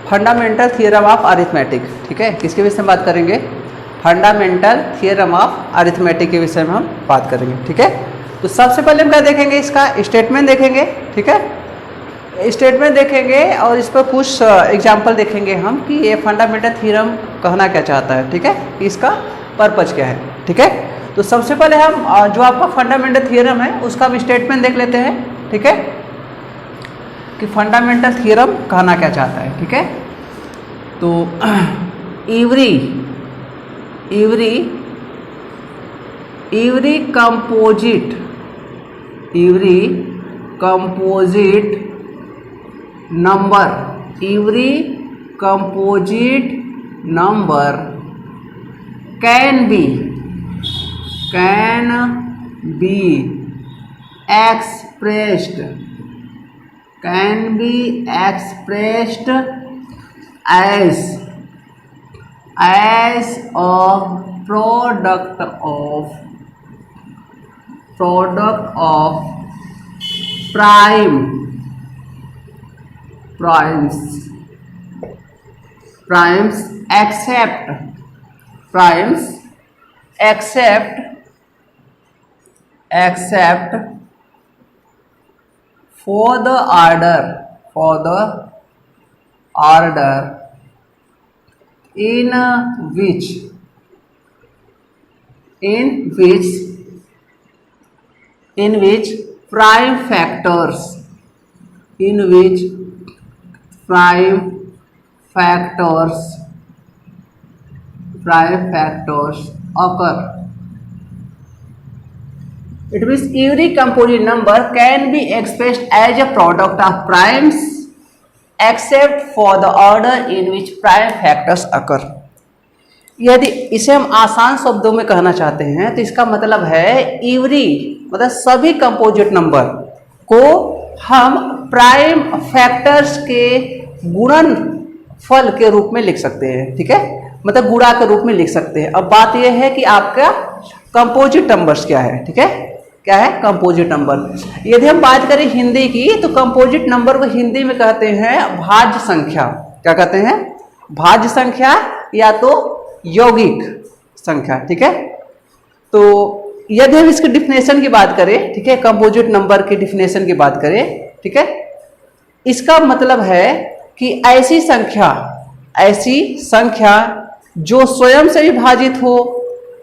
Fundamental theorem of arithmetic. ठीक है, किसके विषय में बात करेंगे? फंडामेंटल थ्योरम ऑफ अरिथमेटिक के विषय में हम बात करेंगे। ठीक है, तो सबसे पहले हम क्या देखेंगे? इसका स्टेटमेंट देखेंगे। ठीक है, स्टेटमेंट देखेंगे और इस पर कुछ एग्जाम्पल देखेंगे हम कि ये फंडामेंटल थ्योरम कहना क्या चाहता है। ठीक है, कि इसका पर्पज क्या है। ठीक है, तो सबसे पहले हम जो आपका फंडामेंटल थ्योरम है उसका हम स्टेटमेंट देख लेते हैं। ठीक है, कि फंडामेंटल थ्योरम कहना क्या चाहता है। ठीक है, तो every composite number can be expressed as a product of primes except for the order in which prime factors occur. It means every composite number can be expressed as a product of primes except for the order in which prime factors occur. यदि इसे हम आसान शब्दों में कहना चाहते हैं तो इसका मतलब है एवरी मतलब सभी कंपोजिट नंबर को हम प्राइम फैक्टर्स के गुणनफल के रूप में लिख सकते हैं। ठीक है, मतलब गुणा के रूप में लिख सकते हैं। अब बात यह है कि आपका कंपोजिट नंबर्स क्या है। ठीक है, क्या है? Composite number. यदि हम बात करें हिंदी की तो कंपोजिट नंबर को हिंदी में कहते हैं भाज्य संख्या। क्या कहते हैं? भाज्य संख्या या तो यौगिक संख्या। ठीक है, तो यदि हम इसकी डिफिनेशन की बात करें, ठीक है, कंपोजिट नंबर की डिफिनेशन की बात करें, ठीक है, इसका मतलब है कि ऐसी संख्या जो स्वयं से विभाजित हो,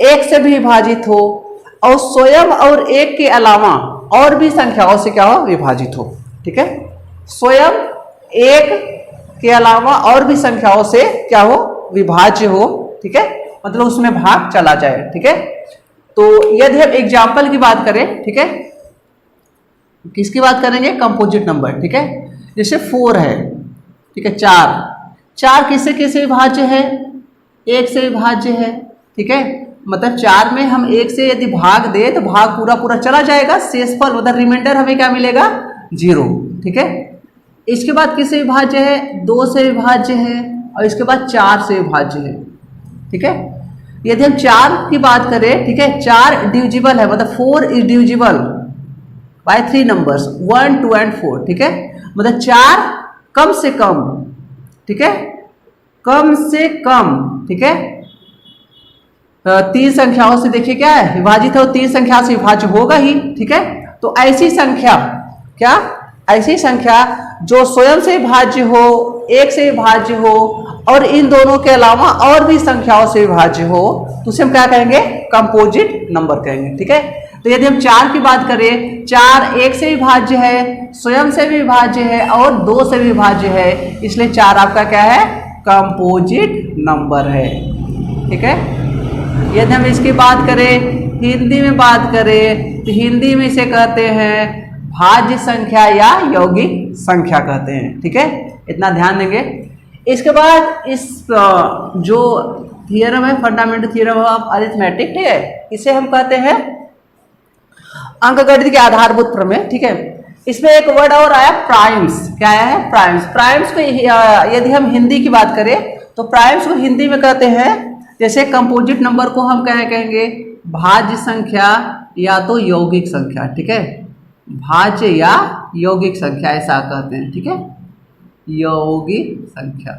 एक से भी विभाजित हो और स्वयं और एक के अलावा और भी संख्याओं से क्या हो? विभाजित हो। ठीक है, स्वयं एक के अलावा और भी संख्याओं से क्या हो? विभाज्य हो। ठीक है, मतलब उसमें भाग चला जाए। ठीक है, तो यदि हम एग्जाम्पल की बात करें, ठीक है, किसकी बात करेंगे? Composite number. ठीक है, जैसे 4 है, ठीक है, 4 किससे किससे विभाज्य है? एक से विभाज्य है। ठीक है, मतलब 4 में हम एक से यदि भाग दे तो भाग पूरा चला जाएगा, शेषफल मतलब रिमाइंडर हमें क्या मिलेगा? 0। ठीक है, इसके बाद किससे विभाज्य है? 2 से विभाज्य है और इसके बाद 4 से विभाज्य है। ठीक है, यदि हम 4 की बात करें, ठीक है, 4 डिविजिबल है, मतलब 4 is divisible by 3 numbers 1, 2 and 4। ठीक है, मतलब 4 कम से कम, ठीक है, कम से कम, ठीक है, 3 संख्याओं से देखिए क्या है? विभाजित है, 3 संख्या से विभाज्य होगा ही। ठीक है, तो ऐसी संख्या क्या? ऐसी संख्या जो स्वयं से विभाज्य हो, एक से विभाज्य हो और इन दोनों के अलावा और भी संख्याओं से विभाज्य हो तो उसे हम क्या कहेंगे? कंपोजिट नंबर कहेंगे। ठीक है, तो यदि हम 4 की बात करें, 4 एक से विभाज्य है, स्वयं से भी विभाज्य है और 2 से भी विभाज्य है, इसलिए 4 आपका क्या है? कंपोजिट नंबर है। ठीक है, यदि हम इसकी बात करें, हिंदी में बात करें तो हिंदी में इसे कहते हैं भाज्य संख्या या यौगिक संख्या कहते हैं। ठीक है, इतना ध्यान देंगे। इसके बाद इस जो थियरम है फंडामेंटल थियरम ऑफ अरिथमेटिक, ठीक है, इसे हम कहते हैं अंकगणित के आधारभूत प्रमेय। ठीक है, इसमें एक वर्ड और आया प्राइम्स। क्या आया है? प्राइम्स। प्राइम्स को यदि हम हिंदी की बात करें तो प्राइम्स को हिंदी में कहते हैं, जैसे कंपोजिट नंबर को हम कहेंगे भाज्य संख्या या तो यौगिक संख्या। ठीक है, भाज्य या यौगिक संख्या ऐसा कहते हैं। ठीक है, यौगिक संख्या।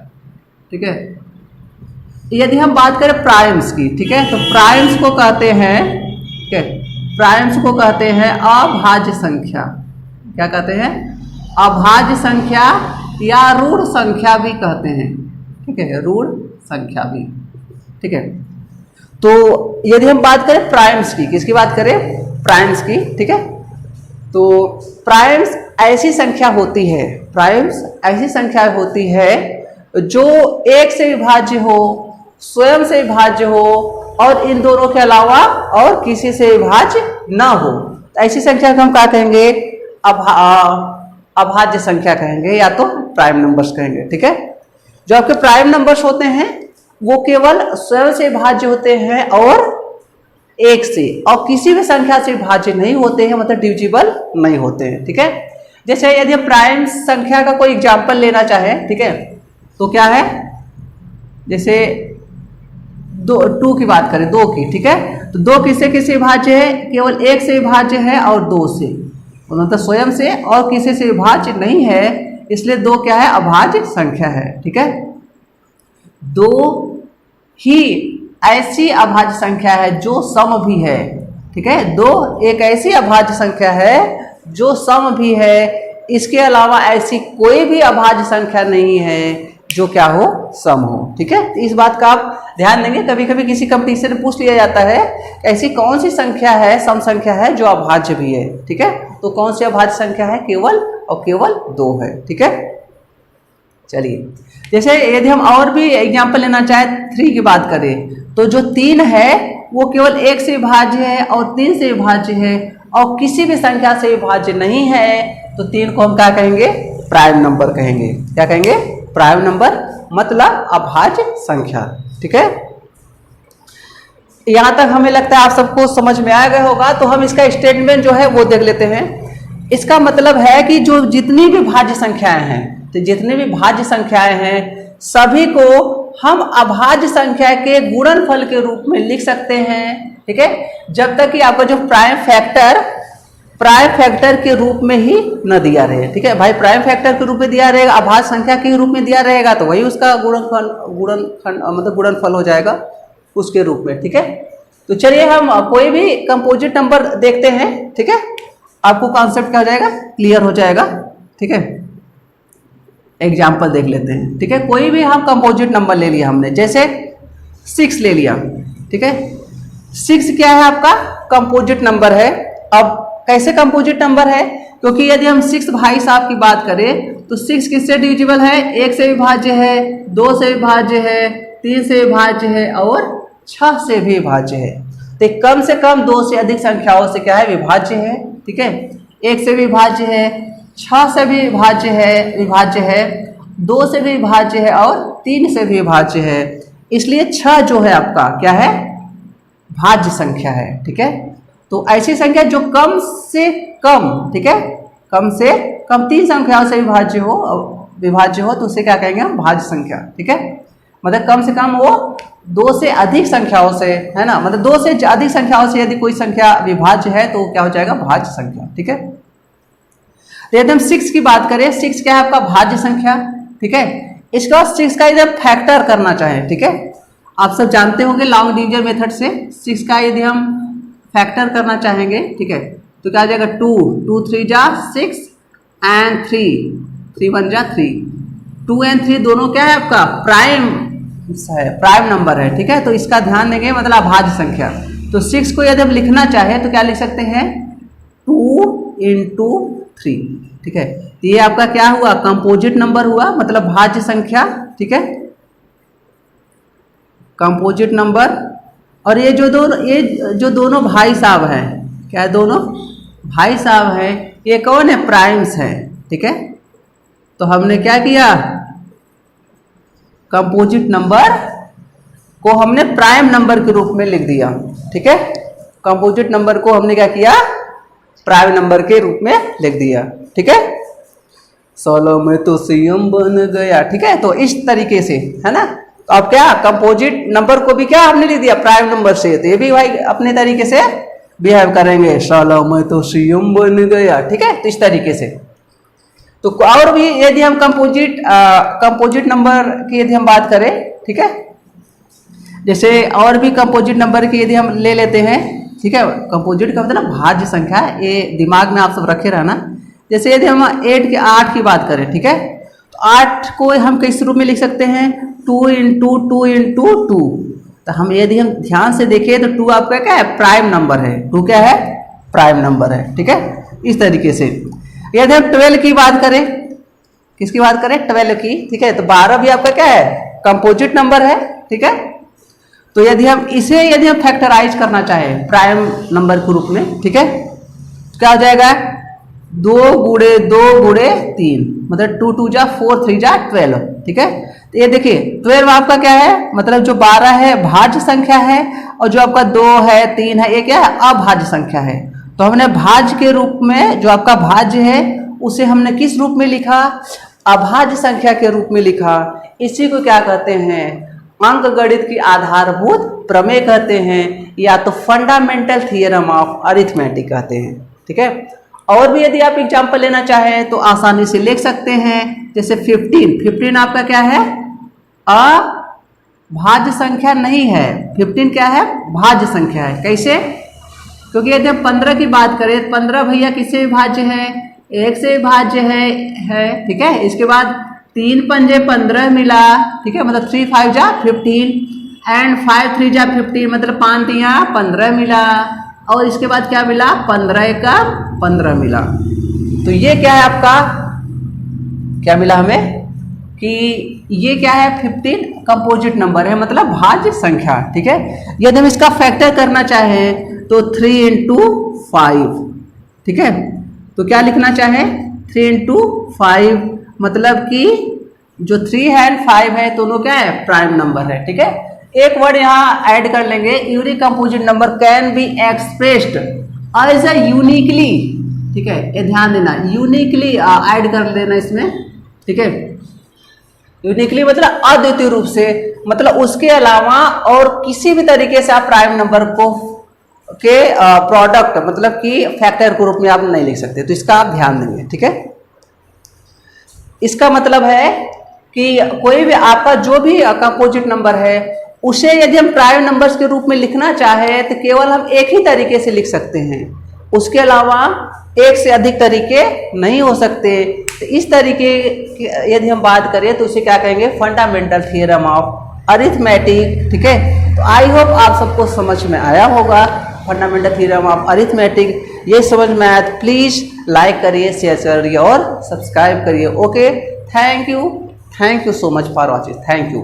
ठीक है। यदि हम बात करें प्राइम्स की, ठीक है, तो प्राइम्स को कहते हैं, ठीक है, प्राइम्स को कहते हैं अभाज्य संख्या। क्या कहते हैं? अभाज्य संख्या या ऋण संख्या भी कहते हैं, ठीक है, ऋण संख्या भी, ठीक है। तो यदि हम बात करें प्राइम्स की, किसकी बात करें? प्राइम्स की, ठीक है। तो प्राइम्स ऐसी संख्या होती है, प्राइम्स ऐसी संख्या होती है जो एक से विभाज्य हो, स्वयं से विभाज्य हो और इन दोनों के अलावा और किसी से विभाज्य ना हो। तो ऐसी संख्या को हम क्या कहेंगे? अभाज्य संख्या कहेंगे या तो प्राइम नंबर्स कहेंगे, ठीक है। जो आपके प्राइम नंबर्स होते हैं वो केवल स्वयं से विभाज्य होते हैं और एक से, और किसी भी संख्या से विभाज्य नहीं होते हैं, मतलब डिविजिबल नहीं होते हैं, ठीक है। जैसे यदि हम प्राइम संख्या का कोई एग्जाम्पल लेना चाहें, ठीक है, तो क्या है? जैसे 2 की बात करें, 2 की, ठीक है, तो 2 किससे किससे विभाज्य है? केवल एक से विभाज्य है और 2 से, मतलब स्वयं से और किसी से विभाज्य नहीं है, इसलिए 2 क्या है? अभाज्य संख्या है, ठीक है। 2 ही ऐसी अभाज्य संख्या है जो सम भी है, ठीक है। 2 एक ऐसी अभाज्य संख्या है जो सम भी है, इसके अलावा ऐसी कोई भी अभाज्य संख्या नहीं है जो क्या हो? सम हो, ठीक है। इस बात का आप ध्यान देंगे, कभी कभी किसी कंपटीशन में पूछ लिया जाता है ऐसी कौन सी संख्या है, सम संख्या है जो अभाज्य भी है, ठीक है। तो कौन सी अभाज्य संख्या है? केवल और केवल 2 है, ठीक है। चलिए, जैसे यदि हम और भी एग्जाम्पल लेना चाहें, 3 की बात करें, तो जो 3 है वो केवल 1 से विभाज्य है और 3 से विभाज्य है और किसी भी संख्या से विभाज्य नहीं है, तो 3 को हम क्या कहेंगे? प्राइम नंबर कहेंगे। क्या कहेंगे? प्राइम नंबर, मतलब अभाज्य संख्या, ठीक है। यहां तक हमें लगता है आप सबको समझ में आ गया होगा, तो हम इसका स्टेटमेंट जो है वो देख लेते हैं। इसका मतलब है कि जो जितनी भी भाज्य संख्याएं हैं, तो जितनी भी भाज्य संख्याएं हैं सभी को हम अभाज्य संख्या के गुणनफल के रूप में लिख सकते हैं, ठीक है, जब तक कि आपका जो प्राइम फैक्टर के रूप में ही न दिया रहे, ठीक है भाई। प्राइम फैक्टर के रूप में दिया रहेगा, अभाज्य संख्या के रूप में दिया रहेगा, तो वही उसका गुणनफल हो जाएगा उसके रूप में, ठीक है। तो चलिए हम कोई भी कंपोजिट नंबर देखते हैं, ठीक है, आपको कॉन्सेप्ट क्या हो जाएगा? क्लियर हो जाएगा, ठीक है। एग्जाम्पल देख लेते हैं, ठीक है। कोई भी हम कंपोजिट नंबर ले लिया हमने, जैसे 6 ले लिया, ठीक है। 6 क्या है? आपका कंपोजिट नंबर है। अब कैसे कंपोजिट नंबर है? क्योंकि यदि हम 6 भाई साहब की बात करें तो 6 किससे डिविजिबल है? 1 से विभाज्य है, 2 से विभाज्य है, 3 से विभाज्य है और 6 से भी विभाज्य है। तो कम से कम 2 से अधिक संख्याओं से क्या है? विभाज्य है, ठीक है। 1 से भी विभाज्य है, 6 से भी विभाज्य है, 2 से भी विभाज्य है और 3 से भी विभाज्य है। इसलिए 6 जो है आपका क्या है? भाज्य संख्या है, ठीक है। तो ऐसी संख्या जो कम से कम, ठीक है, कम से कम 3 संख्याओं से विभाज्य हो तो उसे क्या कहेंगे हम? भाज्य संख्या, ठीक है। मतलब कम से कम वो 2 से अधिक संख्याओं से, है ना, मतलब 2 से अधिक संख्याओं से यदि कोई संख्या विभाज्य है तो क्या हो जाएगा? भाज्य संख्या, ठीक है। यदि हम 6 की बात करें, 6 क्या है? आपका भाज्य संख्या, ठीक है। इसके बाद 6 का यदि फैक्टर करना चाहें, ठीक है, आप सब जानते होंगे लॉन्ग डिवीजन मेथड से 6 का यदि हम फैक्टर करना चाहेंगे, ठीक है, तो क्या आ जाएगा? 2 3 जा 6 एंड 3 1 जा 3। 2 एंड 3 दोनों क्या है? आपका प्राइम नंबर है, ठीक है। तो इसका ध्यान देंगे, मतलब अभाज्य संख्या। तो 6 को यदि हम लिखना चाहें तो क्या लिख सकते हैं? 2 into 3, ठीक है। तो ये आपका क्या हुआ? कंपोजिट नंबर हुआ, मतलब भाज्य संख्या, ठीक है, कंपोजिट नंबर। और ये जो दोनों भाई साहब हैं, क्या है? दोनों भाई साहब हैं, ये कौन है? प्राइम्स है, ठीक है। तो हमने क्या किया? कंपोजिट नंबर को हमने प्राइम नंबर के रूप में लिख दिया, ठीक है। कंपोजिट नंबर को हमने क्या किया? प्राइम नंबर के रूप में लिख दिया, ठीक है। 16 में तो सीएम बन गया, ठीक है। तो इस तरीके से, है ना। तो अब क्या? कंपोजिट नंबर को भी क्या हमने लिख दिया? प्राइम नंबर से। तो ये भी भाई अपने तरीके से बिहेव करेंगे, 16 में तो सीएम बन गया, ठीक है। तो इस तरीके से, तो और भी यदि हम कंपोजिट नंबर की यदि हम बात करें, ठीक है, जैसे और भी कंपोजिट नंबर की यदि हम ले लेते हैं, ठीक है, कंपोजिट का मतलब भाज्य संख्या, ये दिमाग में आप सब रखे रहना। जैसे यदि हम 8 की बात करें, ठीक है, तो 8 को हम किस रूप में लिख सकते हैं, 2 × 2 × 2। तो हम यदि हम ध्यान से देखें तो 2 आपका क्या है, प्राइम नंबर है। 2 क्या है, प्राइम नंबर है, ठीक है, इस तरीके से। यदि हम 12 की बात करें, किसकी बात करें, 12 की, ठीक है, तो 12 भी आपका क्या है, कंपोजिट नंबर है, ठीक है। तो यदि हम फैक्टराइज करना चाहें प्राइम नंबर के रूप में, ठीक है, तो क्या हो जाएगा, 2 × 2 × 3, मतलब 2 2 जा 4 3 जा 12, ठीक है। तो ये देखिए 12 आपका क्या है, मतलब जो 12 है भाज्य संख्या है, और जो आपका 2 है 3 है ये क्या है, अभाज्य संख्या है। तो हमने भाज्य के रूप में, जो आपका भाज्य है उसे हमने किस रूप में लिखा, अभाज्य संख्या के रूप में लिखा। इसी को क्या कहते हैं, अंक गणित की आधारभूत प्रमेय कहते हैं, या तो फंडामेंटल थ्योरम ऑफ अरिथमेटिक कहते हैं, ठीक है। और भी यदि आप एग्जांपल लेना चाहें तो आसानी से लिख सकते हैं, जैसे 15 आपका क्या है, अभाज्य संख्या नहीं है, 15 क्या है, भाज्य संख्या है। कैसे, क्योंकि यदि हम 15 की बात करें, 15 भैया किससे विभाज्य है, 1 से विभाज्य है, ठीक है। इसके बाद 3 पंजे 15 मिला, ठीक है, मतलब 3 5 जा 15 एंड 5 3 जा 15, मतलब 5 3 15 मिला, और इसके बाद क्या मिला, 15 का 15 मिला। तो ये क्या है आपका, क्या मिला हमें कि ये क्या है, 15 कंपोजिट नंबर है, मतलब भाज्य संख्या, ठीक है। यदि हम इसका फैक्टर करना चाहें तो 3 × 5, ठीक है। तो क्या लिखना चाहें, 3 × 5, मतलब कि जो 3 है एंड 5 है दोनों क्या है, प्राइम नंबर है, ठीक है। एक वर्ड यहाँ ऐड कर लेंगे, unique composite number can be expressed as a uniquely, ठीक है, ये ध्यान देना, यूनिकली ऐड कर लेना इसमें, ठीक है। यूनिकली मतलब अद्वितीय रूप से, मतलब उसके अलावा और किसी भी तरीके से आप प्राइम नंबर को के प्रोडक्ट, मतलब कि फैक्टर के रूप में आप नहीं लिख सकते। तो इसका आप ध्यान देंगे, ठीक है। इसका मतलब है कि कोई भी आपका जो भी कंपोजिट नंबर है उसे यदि हम प्राइम नंबर्स के रूप में लिखना चाहे तो केवल हम एक ही तरीके से लिख सकते हैं, उसके अलावा एक से अधिक तरीके नहीं हो सकते। तो इस तरीके यदि हम बात करें तो उसे क्या कहेंगे, फंडामेंटल थ्योरम ऑफ अरिथमेटिक, ठीक है। तो आई होप आप सबको समझ में आया होगा फंडामेंटल थ्योरम ऑफ अरिथमेटिक। ये समझ में आया तो प्लीज़ लाइक करिए, शेयर करिए और सब्सक्राइब करिए। Okay, thank you so much for watching, thank you.